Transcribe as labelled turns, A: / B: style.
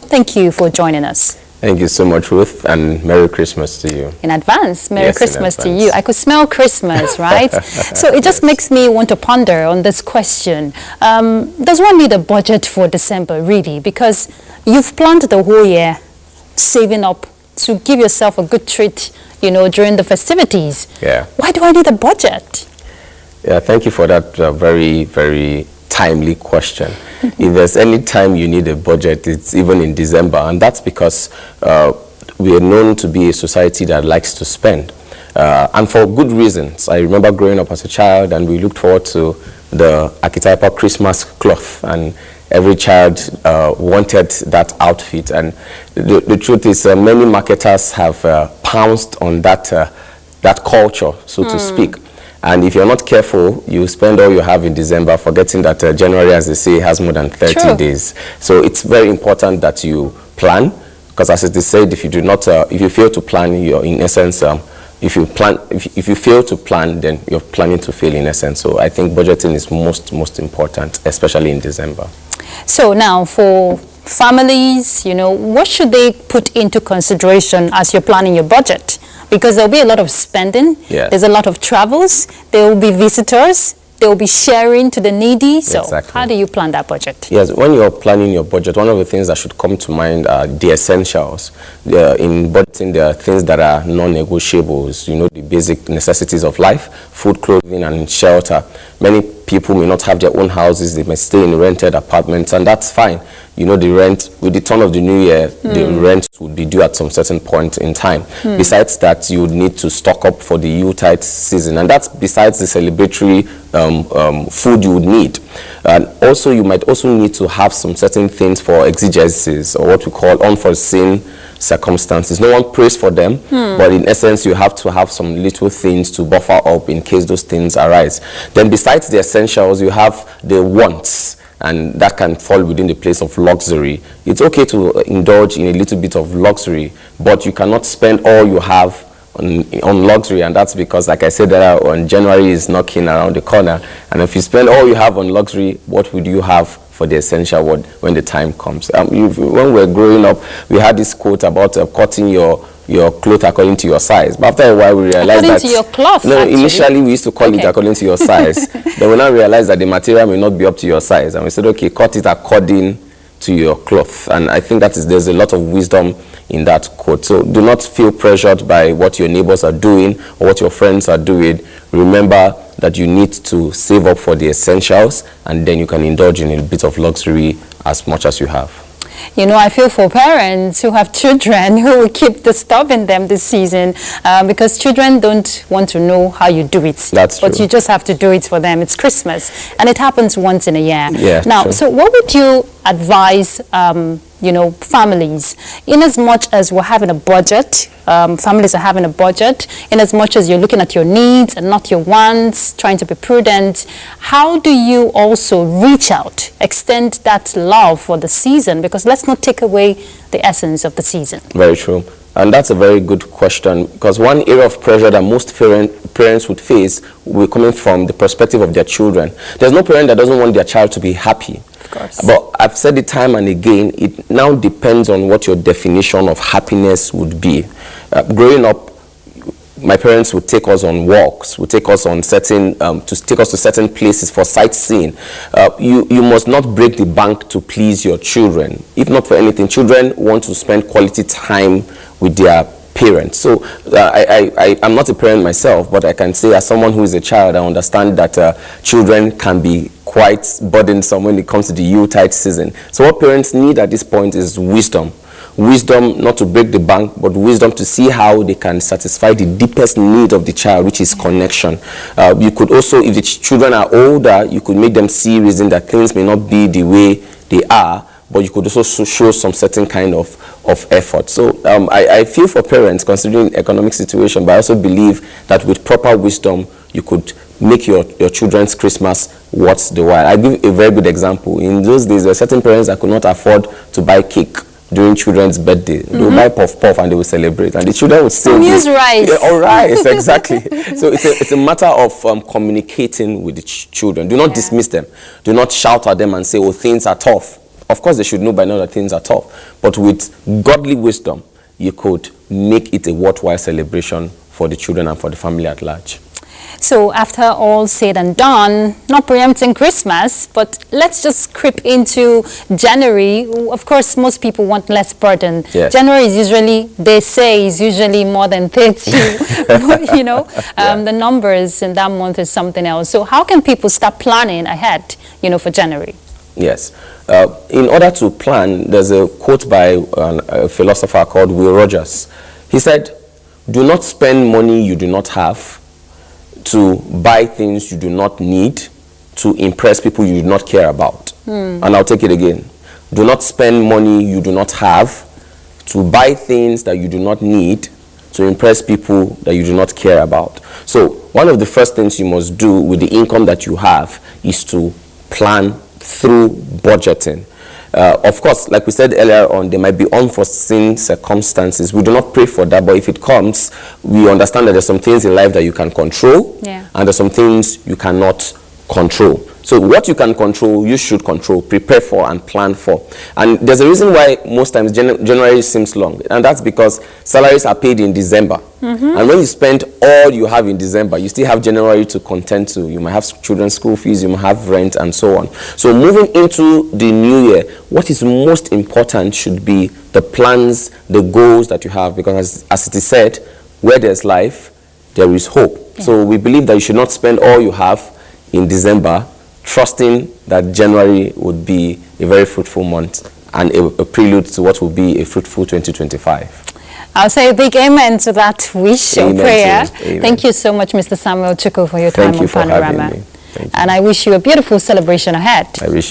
A: Thank you for joining us.
B: Thank you so much, Ruth, and Merry Christmas to you.
A: In advance, Merry Christmas to you. I could smell Christmas, right? So it just makes me want to ponder on this question. Does one need a budget for December, really? Because you've planned the whole year saving up to give yourself a good treat, you know, during the festivities.
B: Yeah.
A: Why do I need a budget?
B: Yeah, thank you for that very, very timely question. If there's any time you need a budget, it's even in December, and that's because we are known to be a society that likes to spend, and for good reasons. I remember growing up as a child, and we looked forward to the archetypal Christmas cloth, and every child wanted that outfit. And the truth is, many marketers have pounced on that culture, so to speak. And if you're not careful, you spend all you have in December, forgetting that January, as they say, has more than 30 days. So it's very important that you plan, because as it is said, if you do not, if you fail to plan, you're in essence, if you fail to plan, then you're planning to fail in essence. So I think budgeting is most important, especially in December.
A: So now for families, you know, what should they put into consideration as you're planning your budget? Because there'll be a lot of spending, there's a lot of travels, there will be visitors, there will be sharing to the needy. So how do you plan that budget?
B: Yes, when you're planning your budget, one of the things that should come to mind are the essentials. In budgeting, there are things that are non-negotiables, you know, the basic necessities of life, food, clothing, and shelter. Many people may not have their own houses, they may stay in rented apartments, and that's fine. You know, the rent, with the turn of the new year, the rent would be due at some certain point in time. Besides that, you would need to stock up for the Yuletide season, and that's besides the celebratory food you would need. And also, you might also need to have some certain things for exigencies, or what we call unforeseen circumstances. No one prays for them, but in essence, you have to have some little things to buffer up in case those things arise. Then besides the essentials, you have the wants, and that can fall within the place of luxury. It's okay to indulge in a little bit of luxury, but you cannot spend all you have on luxury, and that's because, like I said, on January is knocking around the corner, and if you spend all you have on luxury, what would you have for the essential when the time comes? When we were growing up, we had this quote about cutting your cloth according to your size. But after a while, we realized
A: according
B: that...
A: to your cloth,
B: No,
A: actually.
B: Initially, we used to call it according to your size. Then we now realized that the material may not be up to your size. And we said, okay, cut it according to your cloth. And I think there's a lot of wisdom in that quote. So do not feel pressured by what your neighbors are doing or what your friends are doing. Remember that you need to save up for the essentials, and then you can indulge in a bit of luxury as much as you have.
A: You know, I feel for parents who have children who will keep disturbing them this season because children don't want to know how you do it.
B: That's true.
A: But you just have to do it for them. It's Christmas, and it happens once in a year.
B: Yeah,
A: now,
B: true.
A: So what would you advise, you know, families, in as much as we're having a budget, families are having a budget, in as much as you're looking at your needs and not your wants, trying to be prudent, how do you also reach out, extend that love for the season? Because let's not take away the essence of the season.
B: Very true. And that's a very good question, because one area of pressure that most parents would face will be coming from the perspective of their children. There's no parent that doesn't want their child to be happy.
A: Of course.
B: But I've said it time and again, it now depends on what your definition of happiness would be. Growing up, my parents would take us on walks, would take us on take us to certain places for sightseeing. You must not break the bank to please your children. If not for anything, children want to spend quality time with their parents. So I'm not a parent myself, but I can say as someone who is a child, I understand that children can be quite burdensome when it comes to the Yuletide season. So what parents need at this point is wisdom. Wisdom not to break the bank, but wisdom to see how they can satisfy the deepest need of the child, which is connection. You could also, if the children are older, you could make them see reason that things may not be the way they are, but you could also show some certain kind of effort. So I feel for parents, considering the economic situation, but I also believe that with proper wisdom, you could make your children's Christmas worth the while. I give a very good example. In those days, there were certain parents that could not afford to buy cake during children's birthday. They will buy puff and they will celebrate, and the children would still
A: use rice.
B: Yeah, or rice, exactly. So it's a matter of communicating with the children. Do not dismiss them. Do not shout at them and say, oh, things are tough. Of course, they should know by now that things are tough, but with godly wisdom, you could make it a worthwhile celebration for the children and for the family at large.
A: So after all said and done, not preempting Christmas, but let's just creep into January. Of course, most people want less burden.
B: Yes.
A: January is usually, they say, is usually more than 30. You know, the numbers in that month is something else. So how can people start planning ahead, you know, for January?
B: Yes. In order to plan, there's a quote by a philosopher called Will Rogers. He said, "Do not spend money you do not have to buy things you do not need to impress people you do not care about." And I'll take it again. Do not spend money you do not have to buy things that you do not need to impress people that you do not care about. So one of the first things you must do with the income that you have is to plan through budgeting. Of course, like we said earlier on, there might be unforeseen circumstances. We do not pray for that, but if it comes, we understand that there's some things in life that you can control, and there's some things you cannot control. So what you can control, you should control, prepare for, and plan for. And there's a reason why most times January seems long, and that's because salaries are paid in December. And when you spend all you have in December, you still have January to contend to. You might have children's school fees, you might have rent, and so on. So moving into the new year, what is most important should be the plans, the goals that you have, because as it is said, where there's life, there is hope. So we believe that you should not spend all you have in December, trusting that January would be a very fruitful month and a prelude to what will be a fruitful 2025.
A: I'll say a big amen to that wish or prayer.
B: Amen.
A: Thank you so much, Mr. Samuel Chukwu, for your time on Panorama.
B: Thank you.
A: And I wish you a beautiful celebration ahead.
B: I wish